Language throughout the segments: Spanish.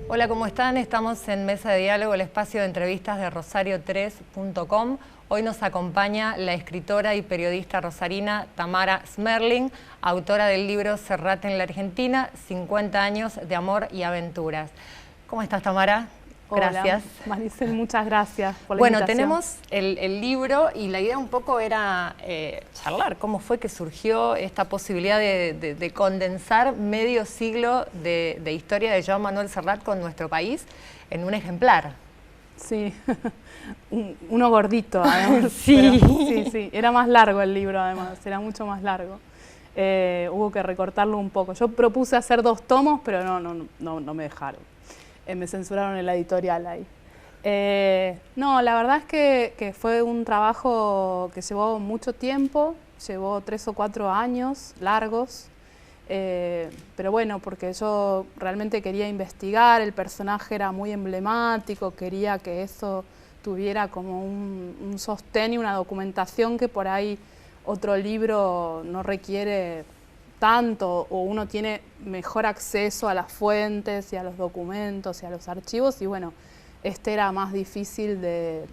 Hola, ¿cómo están? Estamos en Mesa de Diálogo, el espacio de entrevistas de rosario3.com. Hoy nos acompaña la escritora y periodista rosarina Tamara Smerling, autora del libro Serrat en la Argentina, 50 años de amor y aventuras. ¿Cómo estás, Tamara? Gracias. Hola, Maricel, muchas gracias por la Bueno, invitación. tenemos el libro y la idea un poco era charlar cómo fue que surgió esta posibilidad de condensar medio siglo de historia de Joan Manuel Serrat con nuestro país en un ejemplar. Sí, uno gordito además. Sí. Pero, sí, era más largo el libro además, era mucho más largo. Hubo que recortarlo un poco. Yo propuse hacer 2 tomos, pero no me dejaron. Me censuraron en la editorial ahí. No, la verdad es que fue un trabajo que llevó mucho tiempo, llevó 3 o 4 años largos, pero bueno, porque yo realmente quería investigar, el personaje era muy emblemático, quería que eso tuviera como un sostén y una documentación que por ahí otro libro no requiere tanto, o uno tiene mejor acceso a las fuentes y a los documentos y a los archivos, y bueno, este era más difícil de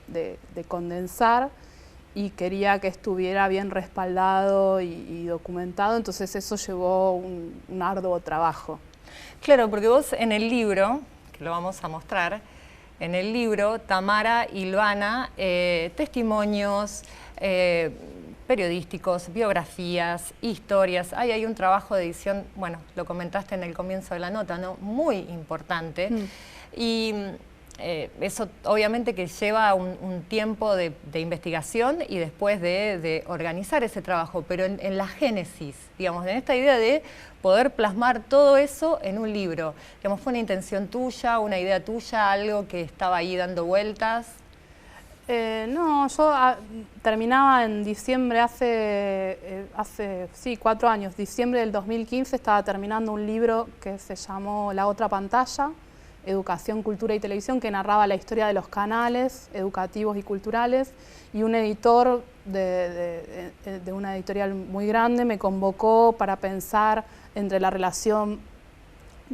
condensar y quería que estuviera bien respaldado y documentado, entonces eso llevó un arduo trabajo. Claro, porque vos en el libro, que lo vamos a mostrar, en el libro Tamara hilvana testimonios, periodísticos, biografías, historias. Hay un trabajo de edición, bueno, lo comentaste en el comienzo de la nota, ¿no? Muy importante. Y eso obviamente que lleva un tiempo de investigación y después de organizar ese trabajo, pero en la génesis, digamos, en esta idea de poder plasmar todo eso en un libro. Digamos, ¿fue una intención tuya, una idea tuya, algo que estaba ahí dando vueltas? No, yo terminaba en diciembre, hace 4 años, diciembre del 2015, estaba terminando un libro que se llamó La Otra Pantalla, Educación, Cultura y Televisión, que narraba la historia de los canales educativos y culturales, y un editor de una editorial muy grande me convocó para pensar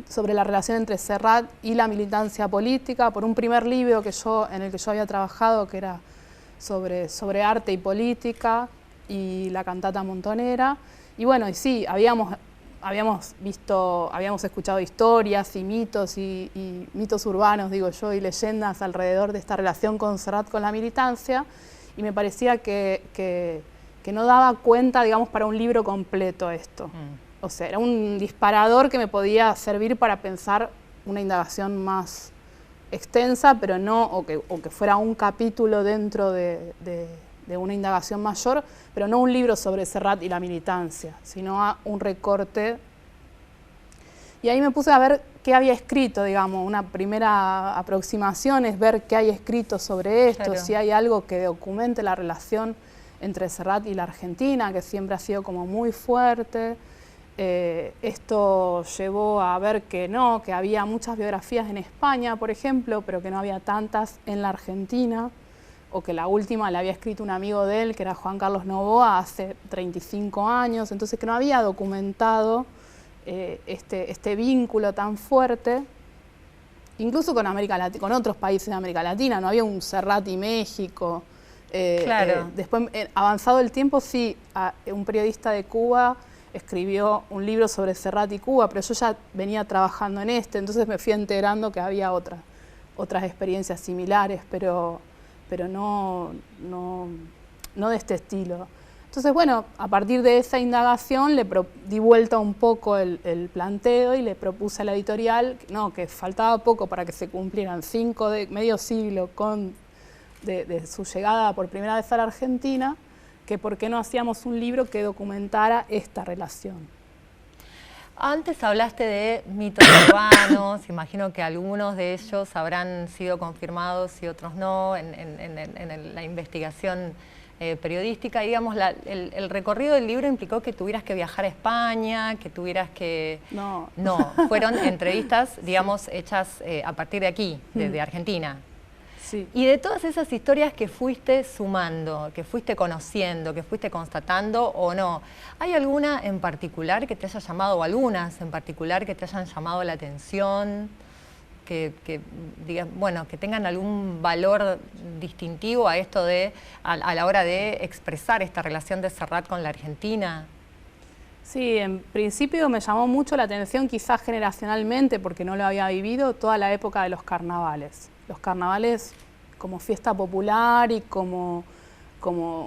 sobre la relación entre Serrat y la militancia política, por un primer libro en el que yo había trabajado, que era sobre arte y política, y la cantata montonera. Y bueno, y sí, habíamos escuchado historias y mitos mitos urbanos, digo yo, y leyendas alrededor de esta relación con Serrat con la militancia, y me parecía que no daba cuenta, digamos, para un libro completo esto. O sea, era un disparador que me podía servir para pensar una indagación más extensa, pero no, o que fuera un capítulo dentro de una indagación mayor, pero no un libro sobre Serrat y la militancia, sino un recorte. Y ahí me puse a ver qué había escrito, digamos, una primera aproximación es ver qué hay escrito sobre esto, claro. Si hay algo que documente la relación entre Serrat y la Argentina, que siempre ha sido como muy fuerte. Esto llevó a ver que había muchas biografías en España, por ejemplo, pero que no había tantas en la Argentina, o que la última la había escrito un amigo de él, que era Juan Carlos Novoa, hace 35 años, entonces que no había documentado este vínculo tan fuerte, incluso con América Latina, con otros países de América Latina, no había un Serrat y México. Claro. Después, avanzado el tiempo, sí, un periodista de Cuba escribió un libro sobre Serrat y Cuba, pero yo ya venía trabajando en entonces me fui enterando que había otras experiencias similares, pero no de este estilo. Entonces, bueno, a partir de esa indagación di vuelta un poco el planteo y le propuse a la editorial que faltaba poco para que se cumplieran medio siglo de su llegada por primera vez a la Argentina, que por qué no hacíamos un libro que documentara esta relación. Antes hablaste de mitos urbanos, imagino que algunos de ellos habrán sido confirmados y otros no en la investigación periodística. Digamos, el recorrido del libro implicó que tuvieras que viajar a España, que tuvieras que... No. No, fueron entrevistas, digamos, hechas a partir de aquí, de Argentina. Sí. Y de todas esas historias que fuiste sumando, que fuiste conociendo, que fuiste constatando o no, ¿hay alguna en particular que te haya llamado, o algunas en particular que te hayan llamado la atención? Que digan, bueno, que tengan algún valor distintivo a esto de, a la hora de expresar esta relación de Serrat con la Argentina. Sí, en principio me llamó mucho la atención, quizás generacionalmente, porque no lo había vivido, toda la época de los carnavales. Los carnavales como fiesta popular y como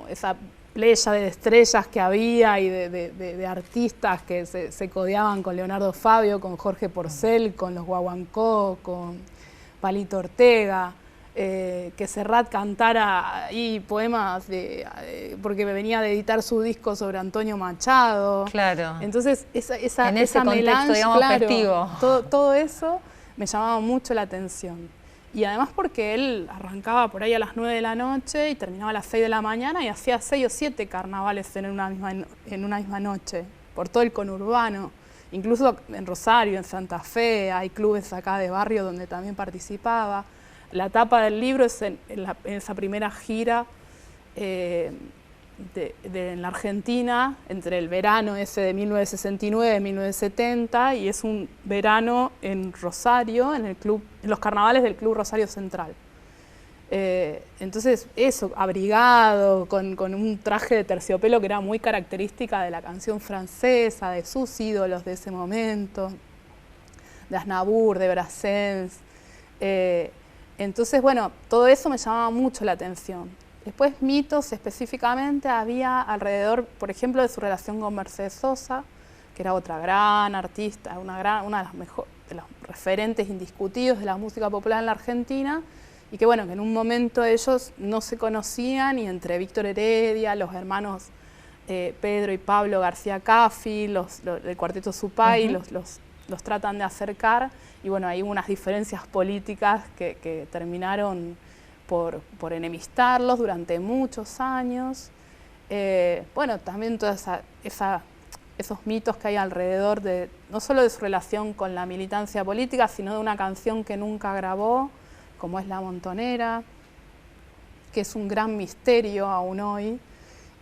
esa playa de estrellas que había y de artistas que se codeaban con Leonardo Fabio, con Jorge Porcel, con los Guaguancó, con Palito Ortega, que Serrat cantara ahí poemas porque venía de editar su disco sobre Antonio Machado. Claro. Entonces en ese contexto, melange, digamos, claro, festivo. Todo eso me llamaba mucho la atención. Y además porque él arrancaba por ahí a las 9 de la noche y terminaba a las 6 de la mañana y hacía 6 o 7 carnavales en una misma noche, por todo el conurbano. Incluso en Rosario, en Santa Fe, hay clubes acá de barrio donde también participaba. La tapa del libro es en esa primera gira en la Argentina, entre el verano ese de 1969 y 1970, y es un verano en Rosario, en los carnavales del Club Rosario Central. Entonces eso, abrigado, con un traje de terciopelo que era muy característica de la canción francesa, de sus ídolos de ese momento, de Aznavour, de Brassens. Entonces, bueno, todo eso me llamaba mucho la atención. Después mitos específicamente había alrededor, por ejemplo, de su relación con Mercedes Sosa, que era otra gran artista, una de los referentes indiscutidos de la música popular en la Argentina, y que bueno, que en un momento ellos no se conocían y entre Víctor Heredia, los hermanos Pedro y Pablo García Caffi, el cuarteto Supay, los tratan de acercar, y bueno, hay unas diferencias políticas que terminaron por enemistarlos durante muchos años. Bueno, también todos esos mitos que hay alrededor no solo de su relación con la militancia política, sino de una canción que nunca grabó, como es La Montonera, que es un gran misterio aún hoy,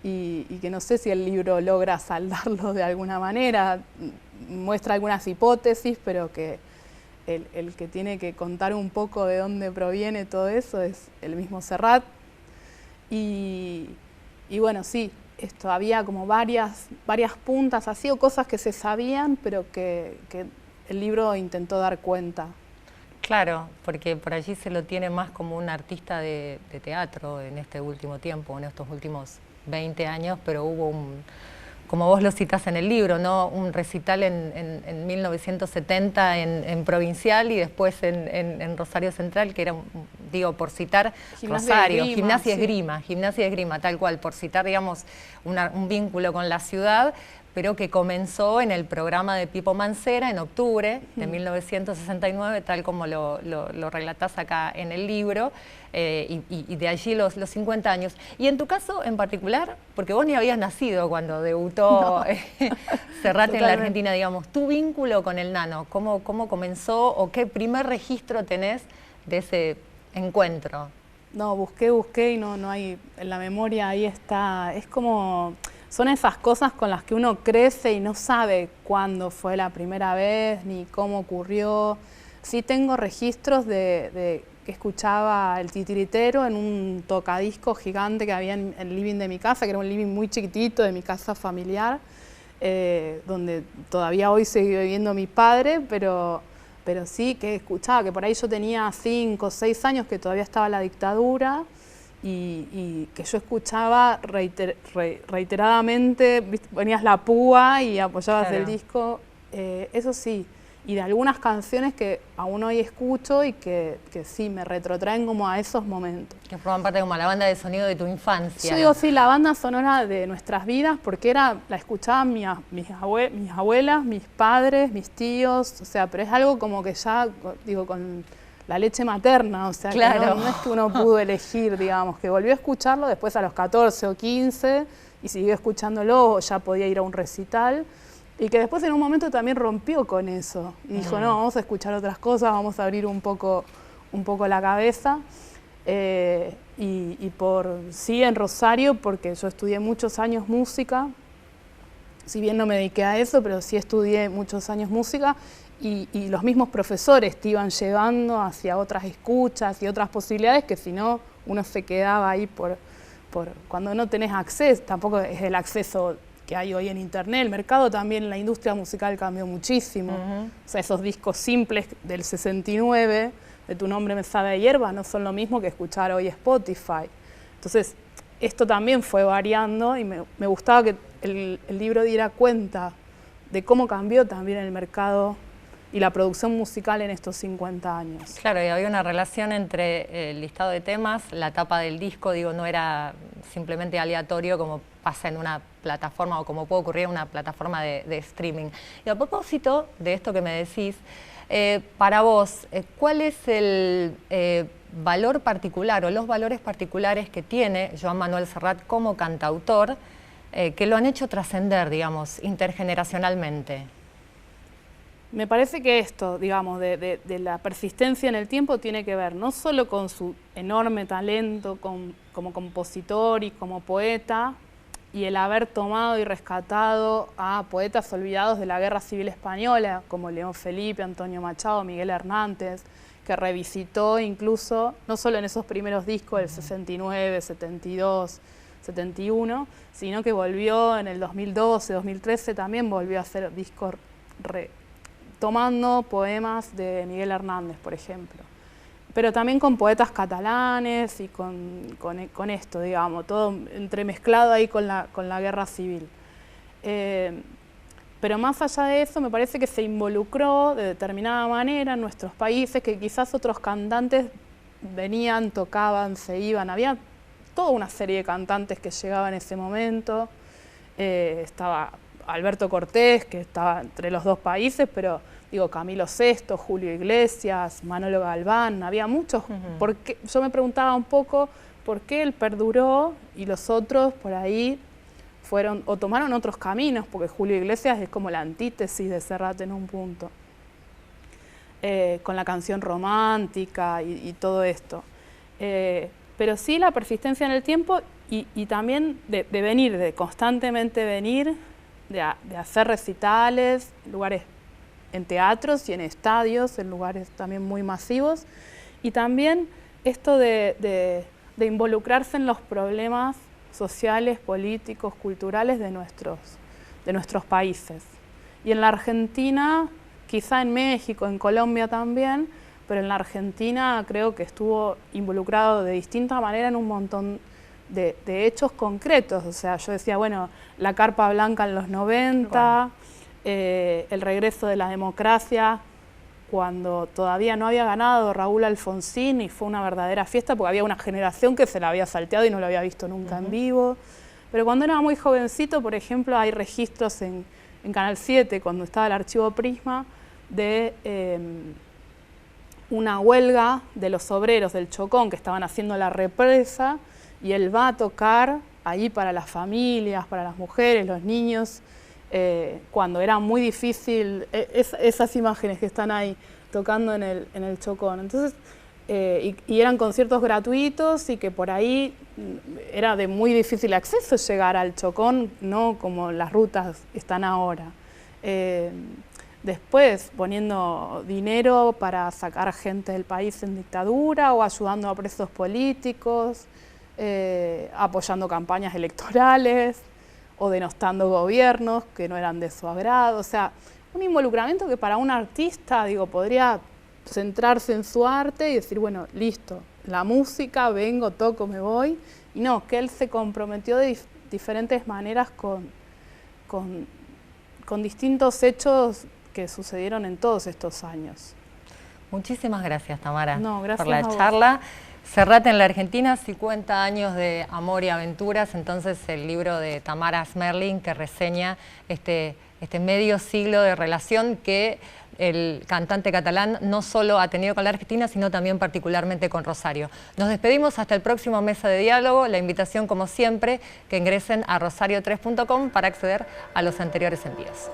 y que no sé si el libro logra saldarlo de alguna manera, muestra algunas hipótesis, pero que el que tiene que contar un poco de dónde proviene todo eso es el mismo Serrat. Y bueno, sí, había como varias puntas así, o cosas que se sabían, pero que el libro intentó dar cuenta. Claro, porque por allí se lo tiene más como un artista de teatro en este último tiempo, en estos últimos 20 años, pero hubo como vos lo citás en el libro, ¿no? Un recital en 1970 en Provincial y después en Rosario Central, que era, digo, por citar, Rosario, Gimnasia Esgrima, tal cual, por citar, digamos, un vínculo con la ciudad, pero que comenzó en el programa de Pipo Mancera en octubre de 1969, tal como lo relatás acá en el libro, y de allí los 50 años. Y en tu caso en particular, porque vos ni habías nacido cuando debutó Serrat en la Argentina, digamos, tu vínculo con el Nano, ¿cómo comenzó o qué primer registro tenés de ese encuentro? No, busqué y no hay, en la memoria ahí está, es como... Son esas cosas con las que uno crece y no sabe cuándo fue la primera vez ni cómo ocurrió. Sí tengo registros de que escuchaba el titiritero en un tocadiscos gigante que había en el living de mi casa, que era un living muy chiquitito de mi casa familiar, donde todavía hoy sigue viviendo mi padre, pero sí que escuchaba, que por ahí yo tenía 5 o 6 años, que todavía estaba la dictadura, y que yo escuchaba reiteradamente, ponías la púa y apoyabas el disco, eso sí, y de algunas canciones que aún hoy escucho y que sí me retrotraen como a esos momentos. Que forman parte como la banda de sonido de tu infancia. Yo digo sí, la banda sonora de nuestras vidas, porque la escuchaban mis abuelas, mis padres, mis tíos, o sea, pero es algo como que ya, digo, con la leche materna, o sea, claro, que no es que uno pudo elegir, digamos, que volvió a escucharlo después a los 14 o 15 y siguió escuchándolo, o ya podía ir a un recital, y que después en un momento también rompió con eso, y dijo, no, vamos a escuchar otras cosas, vamos a abrir un poco la cabeza. y sí en Rosario, porque yo estudié muchos años música, si bien no me dediqué a eso, pero sí estudié muchos años música, y los mismos profesores te iban llevando hacia otras escuchas y otras posibilidades que si no uno se quedaba ahí cuando no tenés acceso, tampoco es el acceso que hay hoy en internet, el mercado también, la industria musical cambió muchísimo. O sea, esos discos simples del 69, de Tu nombre me sabe a hierba, no son lo mismo que escuchar hoy Spotify. Entonces, esto también fue variando y me gustaba que el libro diera cuenta de cómo cambió también el mercado y la producción musical en estos 50 años. Claro, y había una relación entre el listado de temas, la tapa del disco, digo, no era simplemente aleatorio como pasa en una plataforma o como puede ocurrir en una plataforma de streaming. Y a propósito de esto que me decís, para vos, ¿cuál es el valor particular o los valores particulares que tiene Joan Manuel Serrat como cantautor que lo han hecho trascender, digamos, intergeneracionalmente? Me parece que esto, digamos, de la persistencia en el tiempo tiene que ver no solo con su enorme talento como compositor y como poeta, y el haber tomado y rescatado a poetas olvidados de la Guerra Civil Española, como León Felipe, Antonio Machado, Miguel Hernández, que revisitó incluso, no solo en esos primeros discos del 69, 72, 71, sino que volvió en el 2012, 2013, también volvió a hacer discos tomando poemas de Miguel Hernández, por ejemplo. Pero también con poetas catalanes y con esto, digamos, todo entremezclado ahí con la guerra civil. Pero más allá de eso, me parece que se involucró de determinada manera en nuestros países, que quizás otros cantantes venían, tocaban, se iban. Había toda una serie de cantantes que llegaban en ese momento. Estaba Alberto Cortés, que estaba entre los dos países, pero digo, Camilo Sesto, Julio Iglesias, Manolo Galván, había muchos. Porque yo me preguntaba un poco por qué él perduró y los otros por ahí fueron o tomaron otros caminos, porque Julio Iglesias es como la antítesis de Serrat en un punto, con la canción romántica y todo esto. Pero sí la persistencia en el tiempo y también de constantemente venir, de hacer recitales, lugares en teatros y en estadios, en lugares también muy masivos, y también esto de involucrarse en los problemas sociales, políticos, culturales de nuestros países. Y en la Argentina, quizá en México, en Colombia también, pero en la Argentina creo que estuvo involucrado de distinta manera en un montón de hechos concretos. O sea, yo decía, bueno, la Carpa Blanca en los 90, el regreso de la democracia, cuando todavía no había ganado Raúl Alfonsín y fue una verdadera fiesta porque había una generación que se la había salteado y no lo había visto nunca en vivo. Pero cuando era muy jovencito, por ejemplo, hay registros en Canal 7, cuando estaba el archivo Prisma, de una huelga de los obreros del Chocón que estaban haciendo la represa, y él va a tocar ahí para las familias, para las mujeres, los niños, cuando era muy difícil, esas imágenes que están ahí tocando en el Chocón. Entonces, y eran conciertos gratuitos y que por ahí era de muy difícil acceso llegar al Chocón, no como las rutas están ahora. Después poniendo dinero para sacar gente del país en dictadura o ayudando a presos políticos, apoyando campañas electorales o denostando gobiernos que no eran de su agrado. O sea, un involucramiento que para un artista, digo, podría centrarse en su arte y decir, bueno, listo, la música, vengo, toco, me voy. Y no, que él se comprometió de diferentes maneras con distintos hechos que sucedieron en todos estos años. Muchísimas gracias, Tamara, no, gracias por la charla. Serrat en la Argentina, 50 años de amor y aventuras, entonces el libro de Tamara Smerling que reseña este medio siglo de relación que el cantante catalán no solo ha tenido con la Argentina, sino también particularmente con Rosario. Nos despedimos hasta el próximo Mesa de Diálogo. La invitación, como siempre, que ingresen a rosario3.com para acceder a los anteriores envíos.